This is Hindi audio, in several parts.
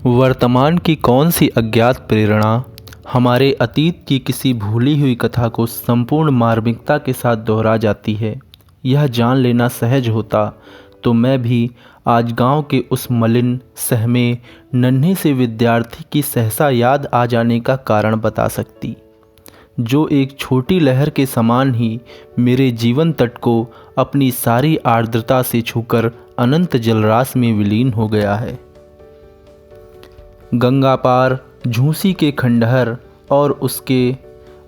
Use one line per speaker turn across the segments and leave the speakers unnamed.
वर्तमान की कौन सी अज्ञात प्रेरणा हमारे अतीत की किसी भूली हुई कथा को संपूर्ण मार्मिकता के साथ दोहरा जाती है। यह जान लेना सहज होता तो मैं भी आज गांव के उस मलिन सहमे नन्हे से विद्यार्थी की सहसा याद आ जाने का कारण बता सकती, जो एक छोटी लहर के समान ही मेरे जीवन तट को अपनी सारी आर्द्रता से छूकर अनंत जलराशि में विलीन हो गया है। गंगा पार झूसी के खंडहर और उसके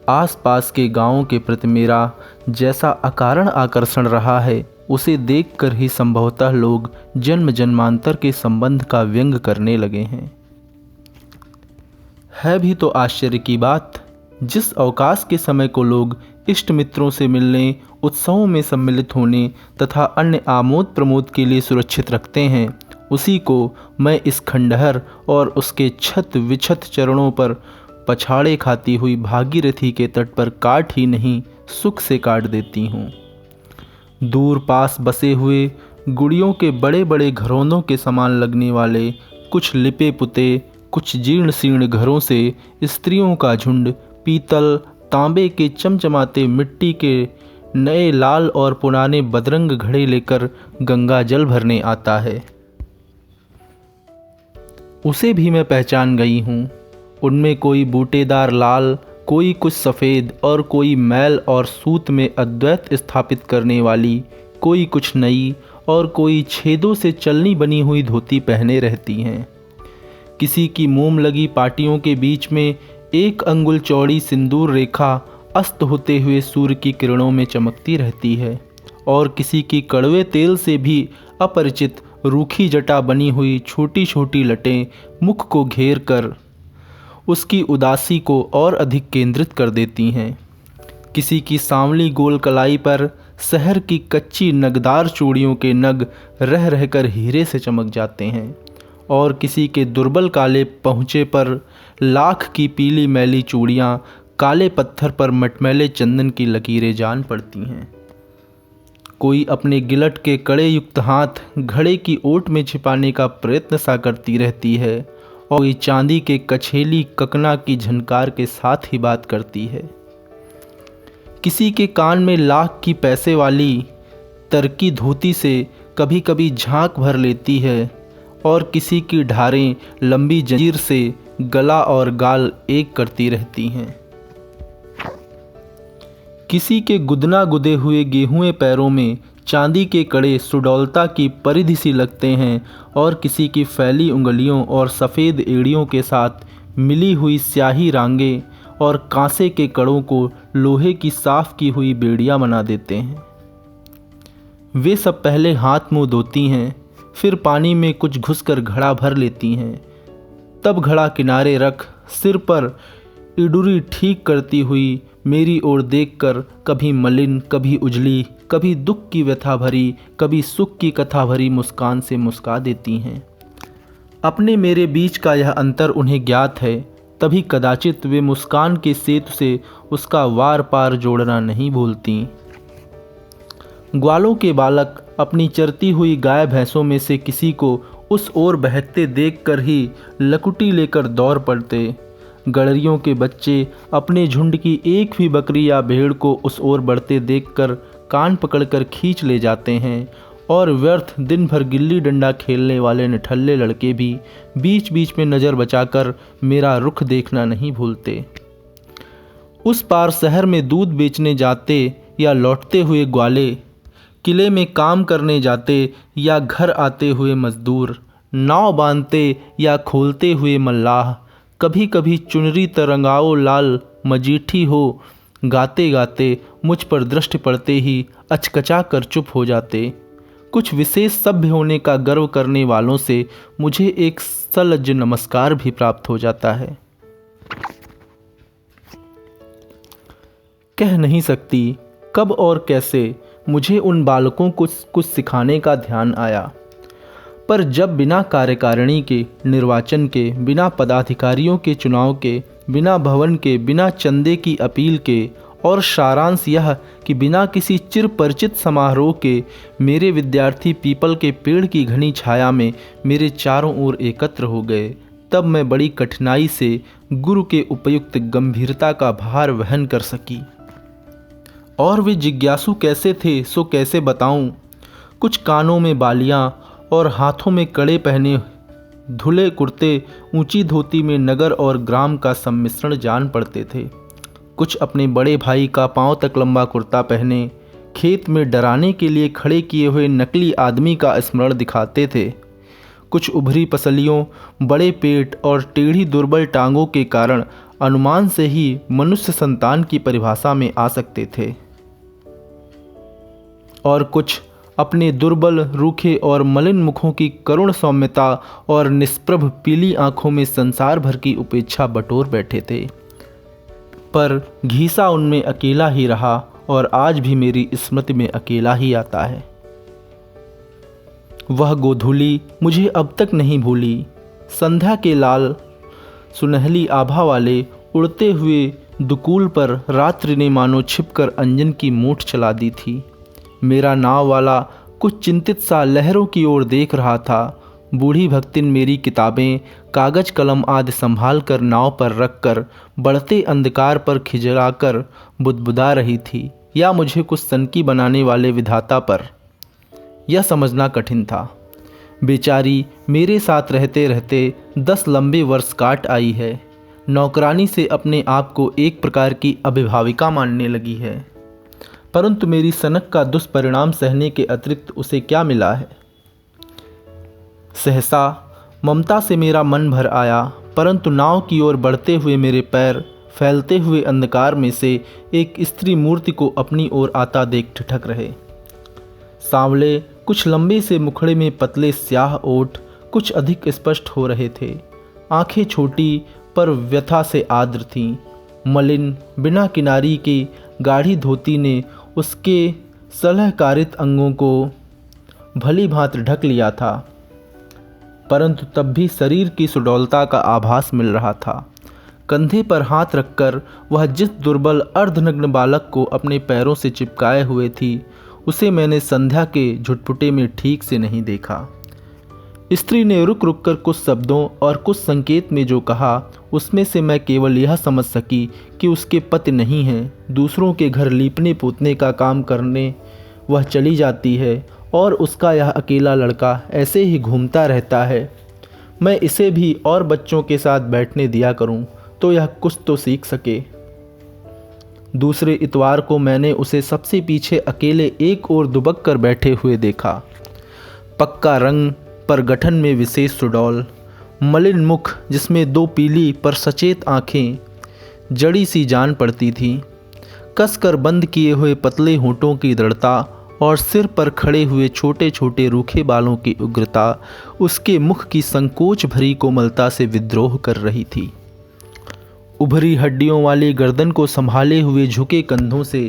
आसपास के गांवों के प्रति मेरा जैसा अकारण आकर्षण रहा है, उसे देखकर ही संभवतः लोग जन्म जन्मांतर के संबंध का व्यंग करने लगे हैं। है भी तो आश्चर्य की बात, जिस अवकाश के समय को लोग इष्ट मित्रों से मिलने, उत्सवों में सम्मिलित होने तथा अन्य आमोद प्रमोद के लिए सुरक्षित रखते हैं, उसी को मैं इस खंडहर और उसके छत विछत चरणों पर पछाड़े खाती हुई भागीरथी के तट पर काट ही नहीं सुख से काट देती हूँ। दूर पास बसे हुए गुड़ियों के बड़े बड़े घरौंदों के समान लगने वाले कुछ लिपे पुते, कुछ जीर्ण शीर्ण घरों से स्त्रियों का झुंड पीतल तांबे के चमचमाते मिट्टी के नए लाल और पुराने बदरंग घड़े लेकर गंगा जल भरने आता है। उसे भी मैं पहचान गई हूँ। उनमें कोई बूटेदार लाल, कोई कुछ सफ़ेद और कोई मैल और सूत में अद्वैत स्थापित करने वाली, कोई कुछ नई और कोई छेदों से चलनी बनी हुई धोती पहने रहती हैं। किसी की मोम लगी पाटियों के बीच में एक अंगुल चौड़ी सिंदूर रेखा अस्त होते हुए सूर्य की किरणों में चमकती रहती है, और किसी की कड़वे तेल से भी अपरिचित रूखी जटा बनी हुई छोटी छोटी लटें मुख को घेर कर उसकी उदासी को और अधिक केंद्रित कर देती हैं। किसी की सांवली गोल कलाई पर शहर की कच्ची नगदार चूड़ियों के नग रह रहकर हीरे से चमक जाते हैं, और किसी के दुर्बल काले पहुँचे पर लाख की पीली मैली चूड़ियाँ काले पत्थर पर मटमैले चंदन की लकीरें जान पड़ती हैं। कोई अपने गिलट के कड़े युक्त हाथ घड़े की ओट में छिपाने का प्रयत्न सा करती रहती है, और कोई चांदी के कछेली ककना की झनकार के साथ ही बात करती है। किसी के कान में लाख की पैसे वाली तरकी धोती से कभी कभी झांक भर लेती है, और किसी की ढारें लंबी जंजीर से गला और गाल एक करती रहती हैं। किसी के गुदना गुदे हुए गेहूं पैरों में चांदी के कड़े सुडौलता की परिधि सी लगते हैं, और किसी की फैली उंगलियों और सफ़ेद एड़ियों के साथ मिली हुई स्याही रांगे और कांसे के कड़ों को लोहे की साफ की हुई बेड़ियां बना देते हैं। वे सब पहले हाथ मुंह धोती हैं, फिर पानी में कुछ घुसकर घड़ा भर लेती हैं, तब घड़ा किनारे रख सिर पर इडुरी ठीक करती हुई मेरी ओर देखकर कभी मलिन, कभी उजली, कभी दुख की व्यथा भरी, कभी सुख की कथा भरी मुस्कान से मुस्का देती हैं। अपने मेरे बीच का यह अंतर उन्हें ज्ञात है, तभी कदाचित वे मुस्कान के सेतु से उसका वार पार जोड़ना नहीं भूलती। ग्वालों के बालक अपनी चरती हुई गाय भैंसों में से किसी को उस ओर बहकते देखकर ही लकुटी लेकर दौड़ पड़ते। गड़रियों के बच्चे अपने झुंड की एक भी बकरी या भेड़ को उस ओर बढ़ते देखकर कान पकड़कर खींच ले जाते हैं, और व्यर्थ दिन भर गिल्ली डंडा खेलने वाले निठल्ले लड़के भी बीच बीच में नज़र बचाकर मेरा रुख देखना नहीं भूलते। उस पार शहर में दूध बेचने जाते या लौटते हुए ग्वाले, किले में काम करने जाते या घर आते हुए मजदूर, नाव बांधते या खोलते हुए मल्लाह, कभी कभी चुनरी तरंगाओ लाल मजीठी हो गाते गाते मुझ पर दृष्टि पड़ते ही अचकचा कर चुप हो जाते। कुछ विशेष सभ्य होने का गर्व करने वालों से मुझे एक सलज्ज नमस्कार भी प्राप्त हो जाता है। कह नहीं सकती कब और कैसे मुझे उन बालकों को कुछ सिखाने का ध्यान आया, पर जब बिना कार्यकारिणी के निर्वाचन के, बिना पदाधिकारियों के चुनाव के, बिना भवन के, बिना चंदे की अपील के, और सारांश यह कि बिना किसी चिर परिचित समारोह के मेरे विद्यार्थी पीपल के पेड़ की घनी छाया में मेरे चारों ओर एकत्र हो गए, तब मैं बड़ी कठिनाई से गुरु के उपयुक्त गंभीरता का भार वहन कर सकी। और वे जिज्ञासु कैसे थे सो कैसे बताऊं। कुछ कानों में बालियां और हाथों में कड़े पहने धुले कुर्ते ऊंची धोती में नगर और ग्राम का सम्मिश्रण जान पड़ते थे। कुछ अपने बड़े भाई का पांव तक लंबा कुर्ता पहने खेत में डराने के लिए खड़े किए हुए नकली आदमी का स्मरण दिखाते थे। कुछ उभरी पसलियों, बड़े पेट और टेढ़ी दुर्बल टांगों के कारण अनुमान से ही मनुष्य संतान की परिभाषा में आ सकते थे। और कुछ अपने दुर्बल, रूखे और मलिन मुखों की करुण सौम्यता और निष्प्रभ पीली आंखों में संसार भर की उपेक्षा बटोर बैठे थे। पर घीसा उनमें अकेला ही रहा और आज भी मेरी स्मृति में अकेला ही आता है। वह गोधूली मुझे अब तक नहीं भूली। संध्या के लाल सुनहली आभा वाले उड़ते हुए दुकूल पर रात्रि ने मानो छिपकर अंजन की मूठ चला दी थी। मेरा नाव वाला कुछ चिंतित सा लहरों की ओर देख रहा था। बूढ़ी भक्तिन मेरी किताबें, कागज कलम आदि संभाल कर नाव पर रखकर बढ़ते अंधकार पर खिजलाकर बुदबुदा रही थी, या मुझे कुछ सनकी बनाने वाले विधाता पर। यह समझना कठिन था। बेचारी मेरे साथ रहते रहते 10 लंबे वर्ष काट आई है। नौकरानी से अपने आप को एक प्रकार की अभिभाविका मानने लगी है। परंतु मेरी सनक का दुष्परिणाम सहने के अतिरिक्त उसे क्या मिला है? सहसा ममता से मेरा मन भर आया, परंतु नाव की ओर बढ़ते हुए मेरे पैर फैलते हुए अंधकार में से एक स्त्री मूर्ति को अपनी ओर आता देख ठिठक रहे। सांवले, कुछ लंबे से मुखड़े में पतले स्याह ओठ कुछ अधिक स्पष्ट हो रहे थे। आंखें छोटी पर व्यथा से आर्द्र थीं। मलिन, बिना किनारी की गाढ़ी धोती ने उसके सलहकारित अंगों को भली भांति ढक लिया था, परंतु तब भी शरीर की सुडौलता का आभास मिल रहा था। कंधे पर हाथ रखकर वह जिस दुर्बल अर्धनग्न बालक को अपने पैरों से चिपकाए हुए थी, उसे मैंने संध्या के झुटपुटे में ठीक से नहीं देखा। स्त्री ने रुक रुक कर कुछ शब्दों और कुछ संकेत में जो कहा, उसमें से मैं केवल यह समझ सकी कि उसके पति नहीं हैं। दूसरों के घर लीपने पोतने का काम करने वह चली जाती है और उसका यह अकेला लड़का ऐसे ही घूमता रहता है। मैं इसे भी और बच्चों के साथ बैठने दिया करूं तो यह कुछ तो सीख सके। दूसरे इतवार को मैंने उसे सबसे पीछे अकेले एक ओर दुबक कर बैठे हुए देखा। पक्का रंग पर गठन में विशेष सुडौल, मलिन मुख जिसमें 2 पीली पर सचेत आँखें जड़ी सी जान पड़ती थीं, कसकर बंद किए हुए पतले होंठों की दृढ़ता और सिर पर खड़े हुए छोटे छोटे रूखे बालों की उग्रता उसके मुख की संकोच भरी कोमलता से विद्रोह कर रही थी। उभरी हड्डियों वाली गर्दन को संभाले हुए झुके कंधों से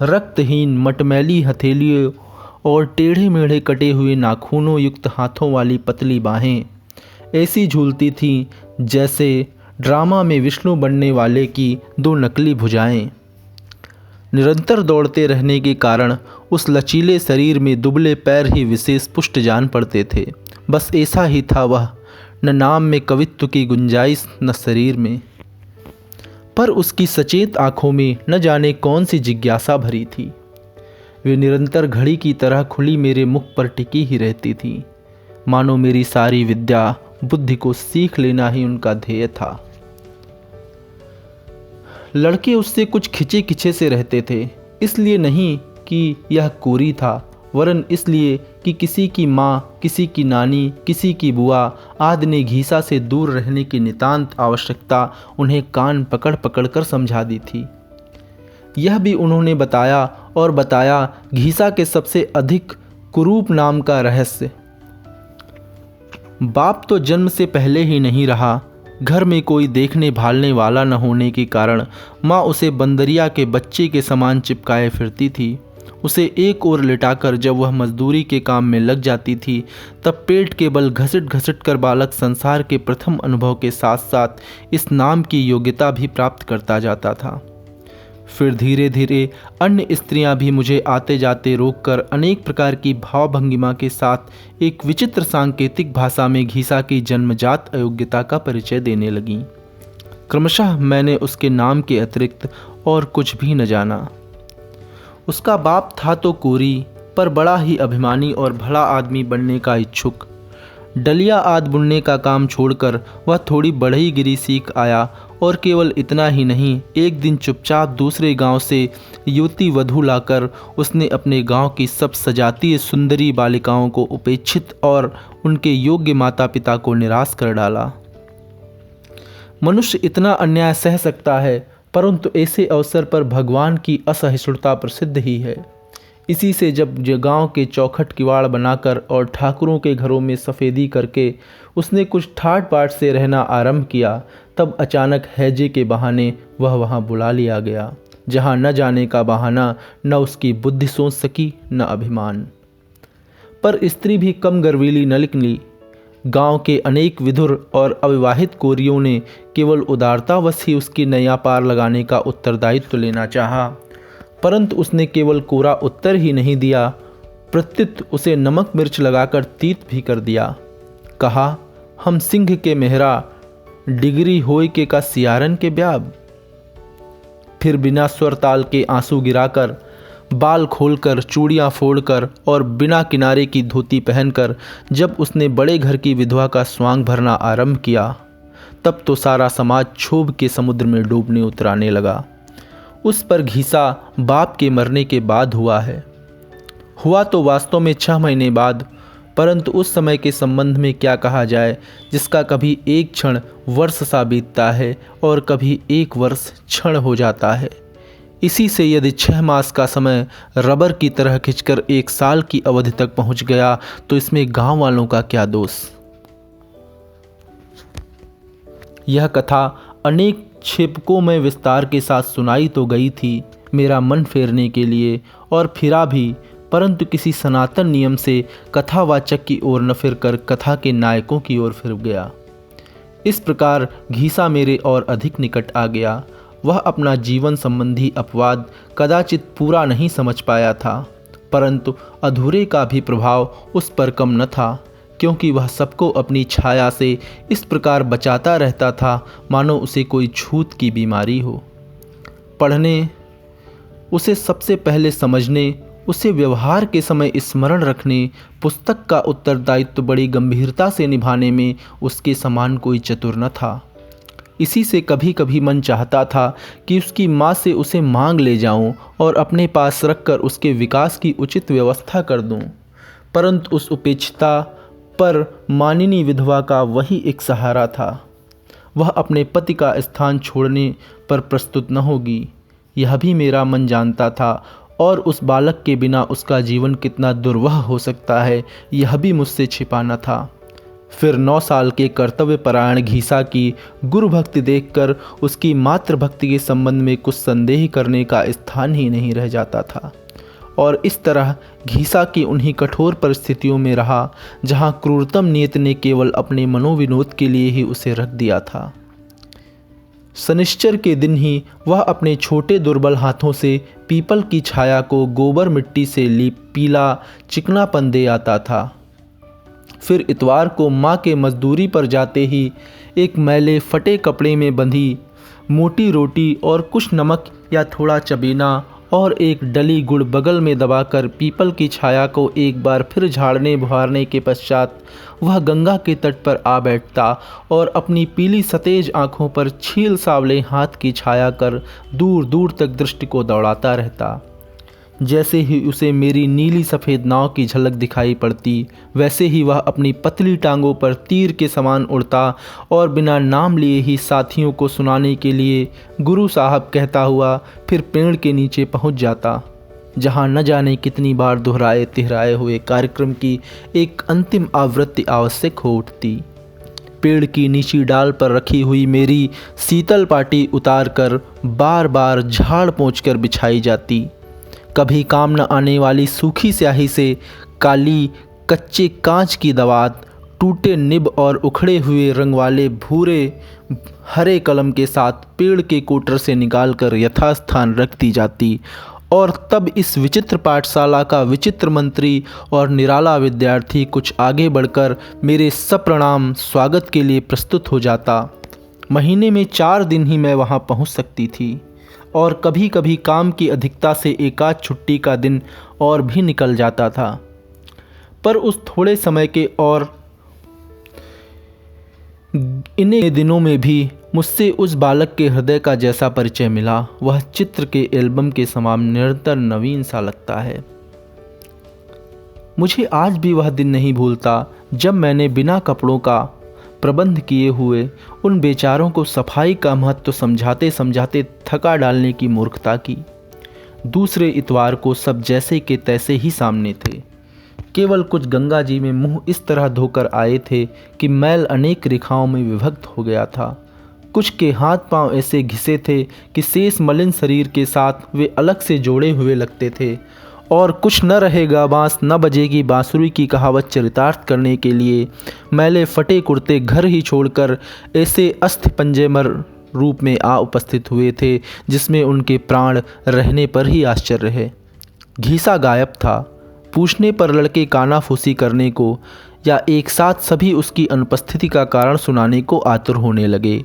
रक्तहीन मटमैली हथेलियों और टेढ़े मेढ़े कटे हुए नाखूनों युक्त हाथों वाली पतली बाहें ऐसी झूलती थीं जैसे ड्रामा में विष्णु बनने वाले की 2 नकली भुजाएं। निरंतर दौड़ते रहने के कारण उस लचीले शरीर में दुबले पैर ही विशेष पुष्ट जान पड़ते थे। बस ऐसा ही था वह, न नाम में कवित्व की गुंजाइश न शरीर में। पर उसकी सचेत आँखों में न जाने कौन सी जिज्ञासा भरी थी। वे निरंतर घड़ी की तरह खुली मेरे मुख पर टिकी ही रहती थी, मानो मेरी सारी विद्या बुद्धि को सीख लेना ही उनका ध्येय था। लड़के उससे कुछ खिंचे खिंचे से रहते थे, इसलिए नहीं कि यह कोरी था, वरन इसलिए कि किसी की माँ, किसी की नानी, किसी की बुआ आदि ने घीसा से दूर रहने की नितांत आवश्यकता उन्हें कान पकड़ पकड़ कर समझा दी थी। यह भी उन्होंने बताया और बताया घीसा के सबसे अधिक कुरूप नाम का रहस्य। बाप तो जन्म से पहले ही नहीं रहा। घर में कोई देखने भालने वाला न होने के कारण माँ उसे बंदरिया के बच्चे के समान चिपकाए फिरती थी। उसे एक ओर लिटाकर जब वह मजदूरी के काम में लग जाती थी, तब पेट के बल घसीट घसीट कर बालक संसार के प्रथम अनुभव के साथ साथ इस नाम की योग्यता भी प्राप्त करता जाता था। फिर धीरे धीरे अन्य स्त्रियां भी मुझे आते जाते रोककर अनेक प्रकार की भावभंगिमा के साथ एक विचित्र सांकेतिक भाषा में घीसा की जन्मजात अयोग्यता का परिचय देने लगीं। क्रमशः मैंने उसके नाम के अतिरिक्त और कुछ भी न जाना। उसका बाप था तो कोरी, पर बड़ा ही अभिमानी और भला आदमी बनने का इच्छुक। डलिया आदि बुनने का काम छोड़कर वह थोड़ी बढ़ईगिरी सीख आया, और केवल इतना ही नहीं, एक दिन चुपचाप दूसरे गांव से युवती वधू लाकर उसने अपने गांव की सब सजातीय सुंदरी बालिकाओं को उपेक्षित और उनके योग्य माता पिता को निराश कर डाला। मनुष्य इतना अन्याय सह सकता है, परंतु ऐसे अवसर पर भगवान की असहिष्णुता प्रसिद्ध ही है। इसी से जब गांव के चौखट किवाड़ बनाकर और ठाकुरों के घरों में सफ़ेदी करके उसने कुछ ठाट बाट से रहना आरंभ किया, तब अचानक हैजे के बहाने वह वहां बुला लिया गया, जहां न जाने का बहाना न उसकी बुद्धि सोच सकी न अभिमान। पर स्त्री भी कम गर्वीली न निकली। गांव के अनेक विधुर और अविवाहित कोरियों ने केवल उदारतावश ही उसकी नैया पार लगाने का उत्तरदायित्व लेना चाहा, परंतु उसने केवल कोरा उत्तर ही नहीं दिया, प्रत्युत उसे नमक मिर्च लगाकर तीत भी कर दिया। कहा, हम सिंह के मेहरा, डिगरी होय के का सियारन के ब्याब। फिर बिना स्वर ताल के आंसू गिराकर, बाल खोलकर, चूड़ियाँ फोड़कर और बिना किनारे की धोती पहनकर जब उसने बड़े घर की विधवा का स्वांग भरना आरंभ किया, तब तो सारा समाज क्षोभ के समुद्र में डूबने उतराने लगा। उस पर घीसा बाप के मरने के बाद हुआ तो वास्तव में 6 महीने बाद, परंतु उस समय के संबंध में क्या कहा जाए, जिसका कभी एक क्षण वर्ष सा बीतता है और कभी एक वर्ष क्षण हो जाता है। इसी से यदि 6 मास का समय रबर की तरह खिंचकर 1 साल की अवधि तक पहुंच गया, तो इसमें गांव वालों का क्या दोष। यह कथा अनेक क्षेपकों में विस्तार के साथ सुनाई तो गई थी मेरा मन फेरने के लिए, और फिरा भी, परंतु किसी सनातन नियम से कथावाचक की ओर न फिरकर कथा के नायकों की ओर फिर गया। इस प्रकार घीसा मेरे और अधिक निकट आ गया। वह अपना जीवन संबंधी अपवाद कदाचित पूरा नहीं समझ पाया था, परंतु अधूरे का भी प्रभाव उस पर कम न था, क्योंकि वह सबको अपनी छाया से इस प्रकार बचाता रहता था मानो उसे कोई छूत की बीमारी हो। पढ़ने, उसे सबसे पहले समझने, उसे व्यवहार के समय स्मरण रखने, पुस्तक का उत्तरदायित्व बड़ी गंभीरता से निभाने में उसके समान कोई चतुर न था। इसी से कभी कभी मन चाहता था कि उसकी माँ से उसे मांग ले जाऊं और अपने पास रखकर उसके विकास की उचित व्यवस्था कर दूं, परंतु उस उपेक्षिता पर मानिनी विधवा का वही एक सहारा था। वह अपने पति का स्थान छोड़ने पर प्रस्तुत न होगी, यह भी मेरा मन जानता था, और उस बालक के बिना उसका जीवन कितना दुर्वह हो सकता है, यह भी मुझसे छिपा न था। फिर 9 साल के कर्तव्यपरायण घीसा की गुरु भक्ति देखकर उसकी मातृभक्ति के संबंध में कुछ संदेह करने का स्थान ही नहीं रह जाता था, और इस तरह घीसा की उन्हीं कठोर परिस्थितियों में रहा जहाँ क्रूरतम नियत ने केवल अपने मनोविनोद के लिए ही उसे रख दिया था। शनिश्चर के दिन ही वह अपने छोटे दुर्बल हाथों से पीपल की छाया को गोबर मिट्टी से लीप पीला चिकनापन दे आता था। फिर इतवार को माँ के मजदूरी पर जाते ही एक मैले फटे कपड़े में बंधी मोटी रोटी और कुछ नमक या थोड़ा चबेना और एक डली गुड़ बगल में दबाकर पीपल की छाया को एक बार फिर झाड़ने बुहारने के पश्चात वह गंगा के तट पर आ बैठता और अपनी पीली सतेज आँखों पर छील सावले हाथ की छाया कर दूर दूर तक दृष्टि को दौड़ाता रहता। जैसे ही उसे मेरी नीली सफ़ेद नाव की झलक दिखाई पड़ती, वैसे ही वह अपनी पतली टांगों पर तीर के समान उड़ता और बिना नाम लिए ही साथियों को सुनाने के लिए गुरु साहब कहता हुआ फिर पेड़ के नीचे पहुंच जाता, जहां न जाने कितनी बार दोहराए तिहराए हुए कार्यक्रम की एक अंतिम आवृत्ति आवश्यक हो उठती। पेड़ की नीची डाल पर रखी हुई मेरी शीतल पाटी उतार कर बार बार झाड़ पोंछ कर बिछाई जाती। कभी काम न आने वाली सूखी स्याही से काली कच्चे कांच की दवात टूटे निब और उखड़े हुए रंग वाले भूरे हरे कलम के साथ पेड़ के कोटर से निकालकर यथास्थान रख दी जाती और तब इस विचित्र पाठशाला का विचित्र मंत्री और निराला विद्यार्थी कुछ आगे बढ़कर मेरे सप्रणाम स्वागत के लिए प्रस्तुत हो जाता। महीने में 4 दिन ही मैं वहाँ पहुँच सकती थी और कभी कभी काम की अधिकता से एकाध छुट्टी का दिन और भी निकल जाता था। पर उस थोड़े समय के और इन्हीं दिनों में भी मुझसे उस बालक के हृदय का जैसा परिचय मिला, वह चित्र के एल्बम के समान निरंतर नवीन सा लगता है। मुझे आज भी वह दिन नहीं भूलता जब मैंने बिना कपड़ों का प्रबंध किए हुए उन बेचारों को सफाई का महत्व समझाते समझाते थका डालने की मूर्खता की। दूसरे इतवार को सब जैसे के तैसे ही सामने थे। केवल कुछ गंगा जी में मुंह इस तरह धोकर आए थे कि मैल अनेक रेखाओं में विभक्त हो गया था। कुछ के हाथ पांव ऐसे घिसे थे कि शेष मलिन शरीर के साथ वे अलग से जोड़े हुए लगते थे और कुछ न रहेगा बांस न बजेगी बांसुरी की कहावत चरितार्थ करने के लिए मैले फटे कुर्ते घर ही छोड़कर ऐसे अस्थि पंजेमर रूप में आ उपस्थित हुए थे जिसमें उनके प्राण रहने पर ही आश्चर्य है। घीसा गायब था। पूछने पर लड़के कानाफूसी करने को या एक साथ सभी उसकी अनुपस्थिति का कारण सुनाने को आतुर होने लगे।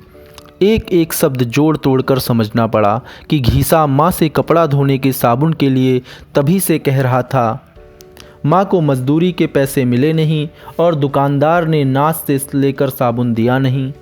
एक एक शब्द जोड़ तोड़कर समझना पड़ा कि घीसा माँ से कपड़ा धोने के साबुन के लिए तभी से कह रहा था। माँ को मजदूरी के पैसे मिले नहीं और दुकानदार ने नाश से लेकर साबुन दिया नहीं।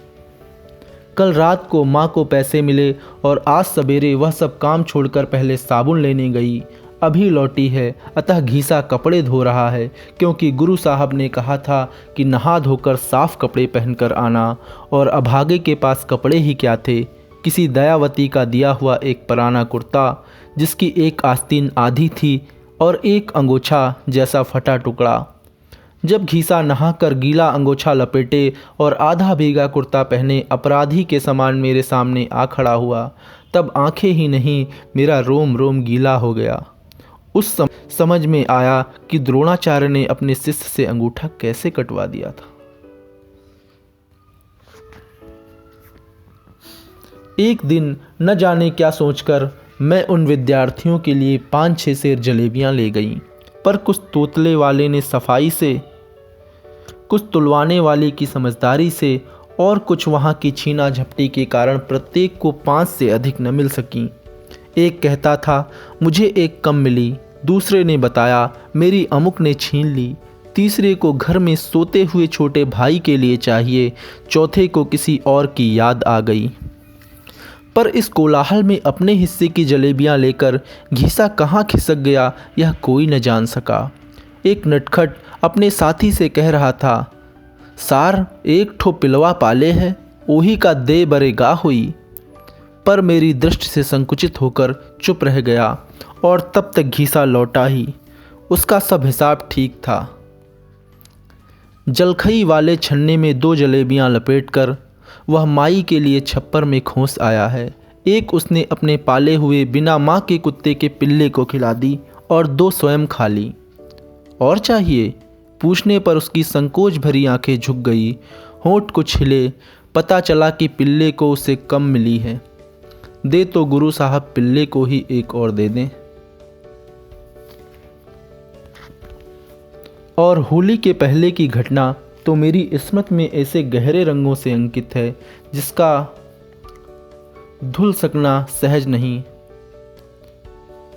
कल रात को माँ को पैसे मिले और आज सवेरे वह सब काम छोड़कर पहले साबुन लेने गई, अभी लौटी है। अतः घीसा कपड़े धो रहा है क्योंकि गुरु साहब ने कहा था कि नहा धोकर साफ कपड़े पहनकर आना, और अभागे के पास कपड़े ही क्या थे। किसी दयावती का दिया हुआ एक पुराना कुर्ता जिसकी एक आस्तीन आधी थी और एक अंगोछा जैसा फटा टुकड़ा। जब घीसा नहाकर गीला अंगोछा लपेटे और आधा भीगा कुर्ता पहने अपराधी के समान मेरे सामने आ खड़ा हुआ, तब आंखें ही नहीं मेरा रोम रोम गीला हो गया। उस समझ में आया कि द्रोणाचार्य ने अपने शिष्य से अंगूठा कैसे कटवा दिया था। एक दिन न जाने क्या सोचकर मैं उन विद्यार्थियों के लिए 5-6 सेर जलेबियां ले गई, पर कुछ तोतले वाले ने सफाई से, कुछ तुलवाने वाले की समझदारी से और कुछ वहाँ की छीना झपटी के कारण प्रत्येक को 5 से अधिक न मिल सकी। एक कहता था मुझे एक कम मिली, दूसरे ने बताया मेरी अमुक ने छीन ली, तीसरे को घर में सोते हुए छोटे भाई के लिए चाहिए, चौथे को किसी और की याद आ गई। पर इस कोलाहल में अपने हिस्से की जलेबियां लेकर घीसा कहाँ खिसक गया यह कोई न जान सका। एक नटखट अपने साथी से कह रहा था, सार एक ठो पिलवा पाले है, ओही का दे बरेगा हुई। पर मेरी दृष्टि से संकुचित होकर चुप रह गया और तब तक घीसा लौटा ही। उसका सब हिसाब ठीक था। जलखई वाले छन्ने में 2 जलेबियां लपेटकर वह माई के लिए छप्पर में खोस आया है। एक उसने अपने पाले हुए बिना माँ के कुत्ते के पिल्ले को खिला दी और 2 स्वयं खा ली। और चाहिए? पूछने पर उसकी संकोच भरी आंखें झुक गई, होंठ कुछ हिले। पता चला कि पिल्ले को उसे कम मिली है। दे तो गुरु साहब पिल्ले को ही एक और दे दें। और होली के पहले की घटना तो मेरी स्मृति में ऐसे गहरे रंगों से अंकित है जिसका धुल सकना सहज नहीं।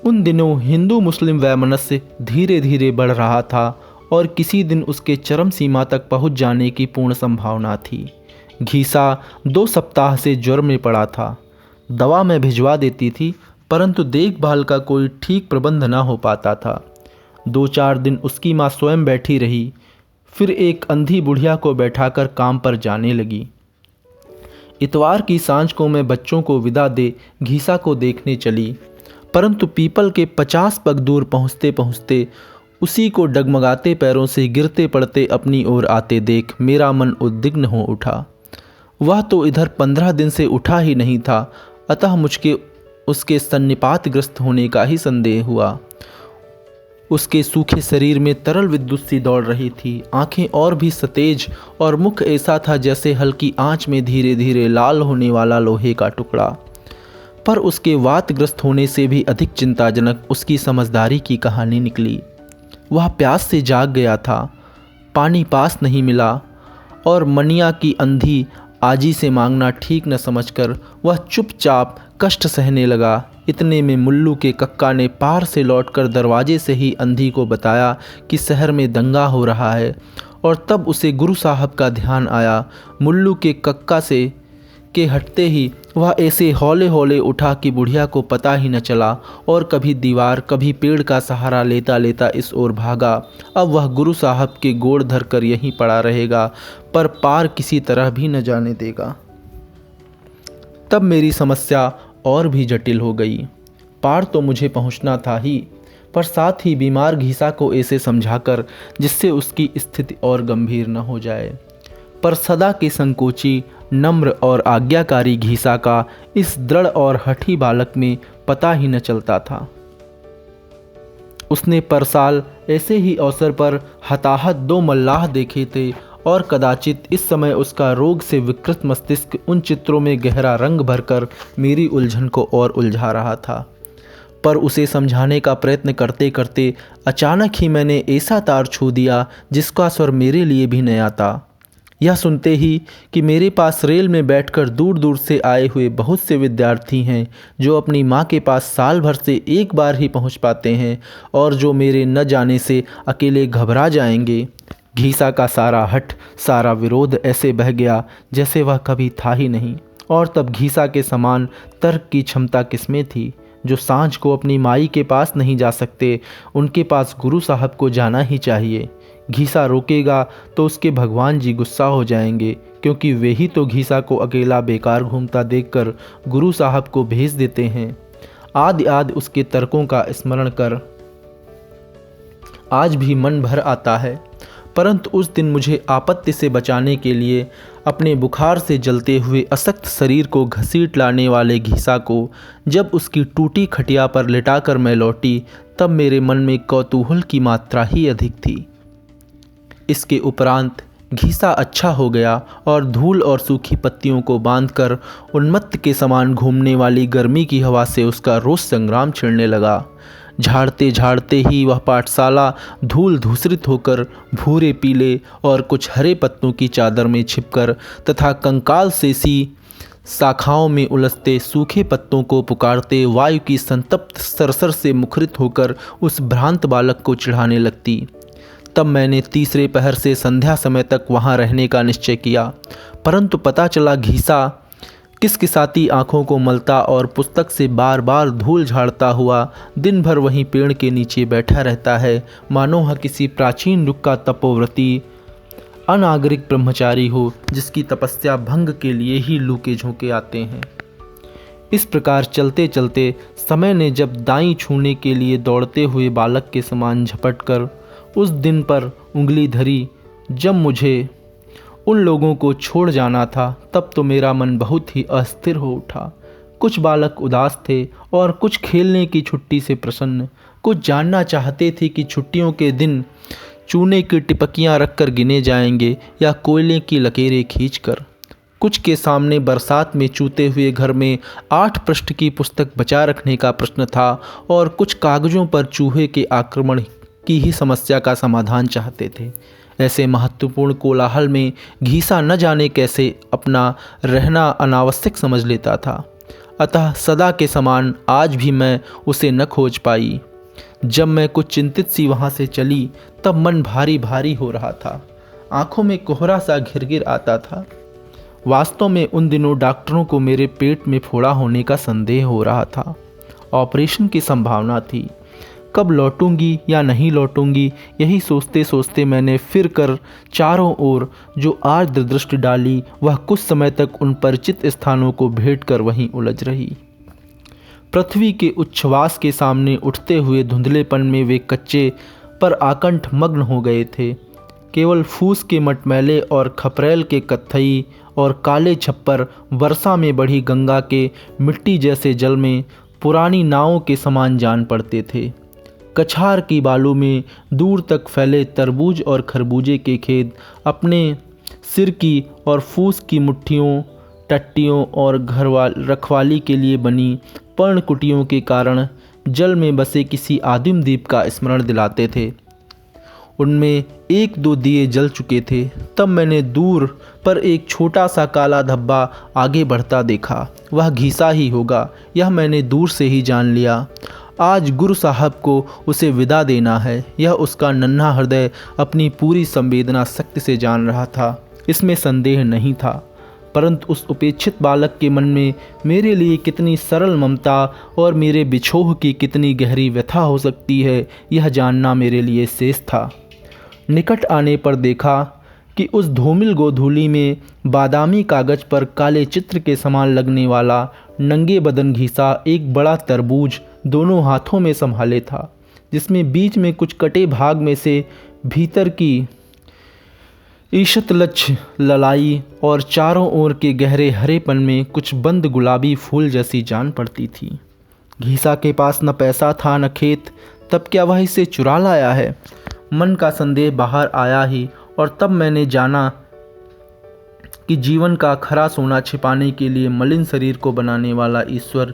उन दिनों हिंदू मुस्लिम वैमनस्य धीरे धीरे बढ़ रहा था और किसी दिन उसके चरम सीमा तक पहुंच जाने की पूर्ण संभावना थी। घीसा 2 सप्ताह से ज्वर में पड़ा था। दवा मैं भिजवा देती थी, परंतु देखभाल का कोई ठीक प्रबंध न हो पाता था। 2-4 दिन उसकी माँ स्वयं बैठी रही, फिर एक अंधी बुढ़िया को बैठाकर काम पर जाने लगी। इतवार की सांझ को मैं बच्चों को विदा दे घीसा को देखने चली, परंतु पीपल के 50 पग दूर पहुँचते पहुँचते उसी को डगमगाते पैरों से गिरते पड़ते अपनी ओर आते देख मेरा मन उद्विग्न हो उठा। वह तो इधर 15 दिन से उठा ही नहीं था, अतः मुझके उसके सन्निपातग्रस्त होने का ही संदेह हुआ। उसके सूखे शरीर में तरल विद्युत सी दौड़ रही थी, आंखें और भी सतेज और मुख ऐसा था जैसे हल्की आंच में धीरे धीरे लाल होने वाला लोहे का टुकड़ा। पर उसके वातग्रस्त होने से भी अधिक चिंताजनक उसकी समझदारी की कहानी निकली। वह प्यास से जाग गया था, पानी पास नहीं मिला और मनिया की अंधी आजी से मांगना ठीक न समझकर वह चुपचाप कष्ट सहने लगा। इतने में मुल्लू के कक्का ने पार से लौटकर दरवाजे से ही अंधी को बताया कि शहर में दंगा हो रहा है, और तब उसे गुरु साहब का ध्यान आया। मुल्लू के कक्का से के हटते ही वह ऐसे हौले हौले उठा कि बुढ़िया को पता ही न चला, और कभी दीवार कभी पेड़ का सहारा लेता लेता इस ओर भागा। अब वह गुरु साहब के गोड़ धरकर यहीं पड़ा रहेगा, पर पार किसी तरह भी न जाने देगा। तब मेरी समस्या और भी जटिल हो गई। पार तो मुझे पहुंचना था ही, पर साथ ही बीमार घीसा को ऐसे समझाकर जिससे उसकी स्थिति और गंभीर न हो जाए। पर सदा के संकोची, नम्र और आज्ञाकारी घीसा का इस दृढ़ और हठी बालक में पता ही न चलता था। उसने पर साल ऐसे ही अवसर पर हताहत 2 मल्लाह देखे थे, और कदाचित इस समय उसका रोग से विकृत मस्तिष्क उन चित्रों में गहरा रंग भरकर मेरी उलझन को और उलझा रहा था। पर उसे समझाने का प्रयत्न करते करते अचानक ही मैंने ऐसा तार छू दिया जिसका स्वर मेरे लिए भी नया था। यह सुनते ही कि मेरे पास रेल में बैठकर दूर दूर से आए हुए बहुत से विद्यार्थी हैं जो अपनी माँ के पास साल भर से एक बार ही पहुँच पाते हैं, और जो मेरे न जाने से अकेले घबरा जाएंगे। घीसा का सारा हठ, सारा विरोध ऐसे बह गया जैसे वह कभी था ही नहीं। और तब घीसा के समान तर्क की क्षमता किसमें थी? जो सांझ को अपनी माई के पास नहीं जा सकते, उनके पास गुरु साहब को जाना ही चाहिए। घीसा रोकेगा तो उसके भगवान जी गुस्सा हो जाएंगे, क्योंकि वे ही तो घीसा को अकेला बेकार घूमता देखकर गुरु साहब को भेज देते हैं। आदि आदि उसके तर्कों का स्मरण कर आज भी मन भर आता है। परंतु उस दिन मुझे आपत्ति से बचाने के लिए अपने बुखार से जलते हुए असक्त शरीर को घसीट लाने वाले घीसा को जब उसकी टूटी खटिया पर लिटाकर मैं लौटी, तब मेरे मन में कौतूहल की मात्रा ही अधिक थी। इसके उपरांत घीसा अच्छा हो गया और धूल और सूखी पत्तियों को बांधकर उन्मत्त के समान घूमने वाली गर्मी की हवा से उसका रोष संग्राम छिड़ने लगा। झाड़ते झाड़ते ही वह पाठशाला धूल धूसरित होकर भूरे पीले और कुछ हरे पत्तों की चादर में छिपकर तथा कंकाल से सी शाखाओं में उलझते सूखे पत्तों को पुकारते वायु की संतप्त सरसर से मुखरित होकर उस भ्रांत बालक को चिढ़ाने लगती। तब मैंने तीसरे पहर से संध्या समय तक वहाँ रहने का निश्चय किया, परंतु पता चला घीसा किसकिसाती आँखों को मलता और पुस्तक से बार बार धूल झाड़ता हुआ दिन भर वहीं पेड़ के नीचे बैठा रहता है, मानो वह किसी प्राचीन युग का तपोव्रती अनागरिक ब्रह्मचारी हो जिसकी तपस्या भंग के लिए ही लू के झोंके आते हैं। इस प्रकार चलते चलते समय ने जब दाईं छूने के लिए दौड़ते हुए बालक के समान झपट कर उस दिन पर उंगली धरी जब मुझे उन लोगों को छोड़ जाना था, तब तो मेरा मन बहुत ही अस्थिर हो उठा। कुछ बालक उदास थे और कुछ खेलने की छुट्टी से प्रसन्न। कुछ जानना चाहते थे कि छुट्टियों के दिन चूने की टिपकियां रखकर गिने जाएंगे या कोयले की लकीरें खींचकर। कुछ के सामने बरसात में चूते हुए घर में 8 पृष्ठ की पुस्तक बचा रखने का प्रश्न था, और कुछ कागजों पर चूहे के आक्रमण की ही समस्या का समाधान चाहते थे। ऐसे महत्वपूर्ण कोलाहल में घीसा न जाने कैसे अपना रहना अनावश्यक समझ लेता था। अतः सदा के समान आज भी मैं उसे न खोज पाई। जब मैं कुछ चिंतित सी वहाँ से चली, तब मन भारी भारी हो रहा था, आंखों में कोहरा सा घिरघिर आता था। वास्तव में उन दिनों डॉक्टरों को मेरे पेट में फोड़ा होने का संदेह हो रहा था। ऑपरेशन की संभावना थी। कब लौटूंगी या नहीं लौटूंगी, यही सोचते सोचते मैंने फिर कर चारों ओर जो आर्द्र दृष्टि डाली, वह कुछ समय तक उन परिचित स्थानों को भेंट कर वहीं उलझ रही। पृथ्वी के उच्छ्वास के सामने उठते हुए धुंधलेपन में वे कच्चे पर आकंठ मग्न हो गए थे। केवल फूस के मटमैले और खपरेल के कत्थई और काले छप्पर वर्षा में बढ़ी गंगा के मिट्टी जैसे जल में पुरानी नावों के समान जान पड़ते थे। कछार की बालू में दूर तक फैले तरबूज और खरबूजे के खेत, अपने सिर की और फूस की मुट्ठियों, टट्टियों और रखवाली के लिए बनी पर्णकुटियों के कारण जल में बसे किसी आदिम द्वीप का स्मरण दिलाते थे। उनमें एक दो दिए जल चुके थे। तब मैंने दूर पर एक छोटा सा काला धब्बा आगे बढ़ता देखा। वह घीसा ही होगा, यह मैंने दूर से ही जान लिया। आज गुरु साहब को उसे विदा देना है, यह उसका नन्हा हृदय अपनी पूरी संवेदना शक्ति से जान रहा था, इसमें संदेह नहीं था। परंतु उस उपेक्षित बालक के मन में मेरे लिए कितनी सरल ममता और मेरे बिछोह की कितनी गहरी व्यथा हो सकती है, यह जानना मेरे लिए शेष था। निकट आने पर देखा कि उस धूमिल गोधूली में बादामी कागज पर काले चित्र के समान लगने वाला नंगे बदन घीसा एक बड़ा तरबूज दोनों हाथों में संभाले था, जिसमें बीच में कुछ कटे भाग में से भीतर की ईषतलच्छ ललाई और चारों ओर के गहरे हरेपन में कुछ बंद गुलाबी फूल जैसी जान पड़ती थी। घीसा के पास न पैसा था न खेत, तब क्या वह इसे चुरा लाया है? मन का संदेह बाहर आया ही, और तब मैंने जाना कि जीवन का खरा सोना छिपाने के लिए मलिन शरीर को बनाने वाला ईश्वर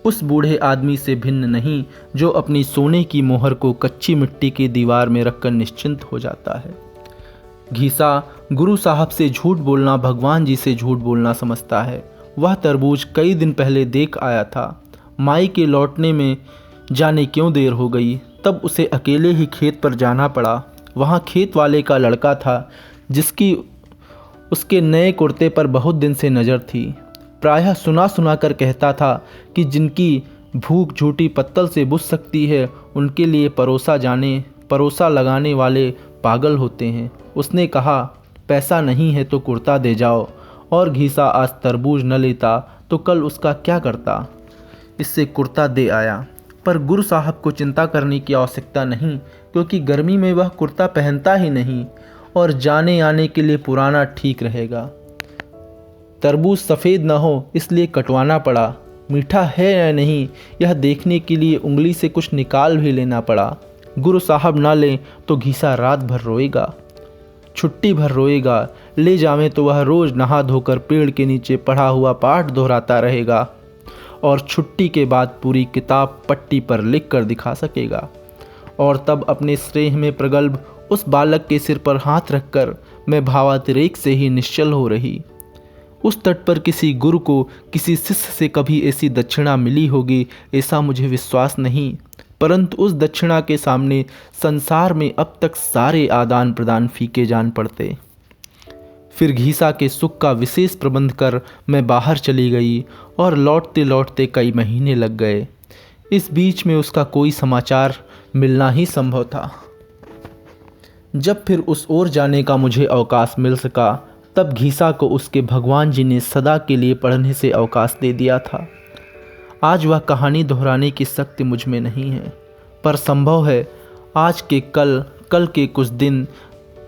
उस बूढ़े आदमी से भिन्न नहीं, जो अपनी सोने की मोहर को कच्ची मिट्टी की दीवार में रखकर निश्चिंत हो जाता है। घीसा गुरु साहब से झूठ बोलना भगवान जी से झूठ बोलना समझता है। वह तरबूज कई दिन पहले देख आया था। माई के लौटने में जाने क्यों देर हो गई, तब उसे अकेले ही खेत पर जाना पड़ा। वहाँ खेत वाले का लड़का था, जिसकी उसके नए कुर्ते पर बहुत दिन से नज़र थी। प्रायः सुना सुना कर कहता था कि जिनकी भूख झूठी पत्तल से बुझ सकती है, उनके लिए परोसा लगाने वाले पागल होते हैं। उसने कहा, पैसा नहीं है तो कुर्ता दे जाओ, और घीसा आज तरबूज न लेता तो कल उसका क्या करता। इससे कुर्ता दे आया। पर गुरु साहब को चिंता करने की आवश्यकता नहीं, क्योंकि गर्मी में वह कुर्ता पहनता ही नहीं और जाने आने के लिए पुराना ठीक रहेगा। तरबूज सफ़ेद न हो इसलिए कटवाना पड़ा। मीठा है या नहीं यह देखने के लिए उंगली से कुछ निकाल भी लेना पड़ा। गुरु साहब ना लें तो घीसा रात भर रोएगा, छुट्टी भर रोएगा। ले जावें तो वह रोज़ नहा धोकर पेड़ के नीचे पढ़ा हुआ पाठ दोहराता रहेगा, और छुट्टी के बाद पूरी किताब पट्टी पर लिख कर दिखा सकेगा। और तब अपने स्नेह में प्रगल्भ उस बालक के सिर पर हाथ रखकर मैं भावातिरेक से ही निश्चल हो रही। उस तट पर किसी गुरु को किसी शिष्य से कभी ऐसी दक्षिणा मिली होगी, ऐसा मुझे विश्वास नहीं। परंतु उस दक्षिणा के सामने संसार में अब तक सारे आदान प्रदान फीके जान पड़ते। फिर घीसा के सुख का विशेष प्रबंध कर मैं बाहर चली गई, और लौटते लौटते कई महीने लग गए। इस बीच में उसका कोई समाचार मिलना ही संभव था। जब फिर उस ओर जाने का मुझे अवकाश मिल सका, तब घीसा को उसके भगवान जी ने सदा के लिए पढ़ने से अवकाश दे दिया था। आज वह कहानी दोहराने की शक्ति मुझ में नहीं है, पर संभव है आज के कल के कुछ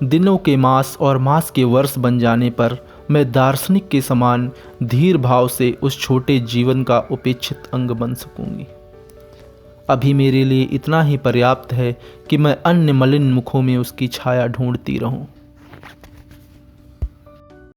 दिनों के मास और मास के वर्ष बन जाने पर मैं दार्शनिक के समान धीर भाव से उस छोटे जीवन का उपेक्षित अंग बन सकूंगी। अभी मेरे लिए इतना ही पर्याप्त है कि मैं अन्य मलिन मुखों में उसकी छाया ढूंढती रहूं।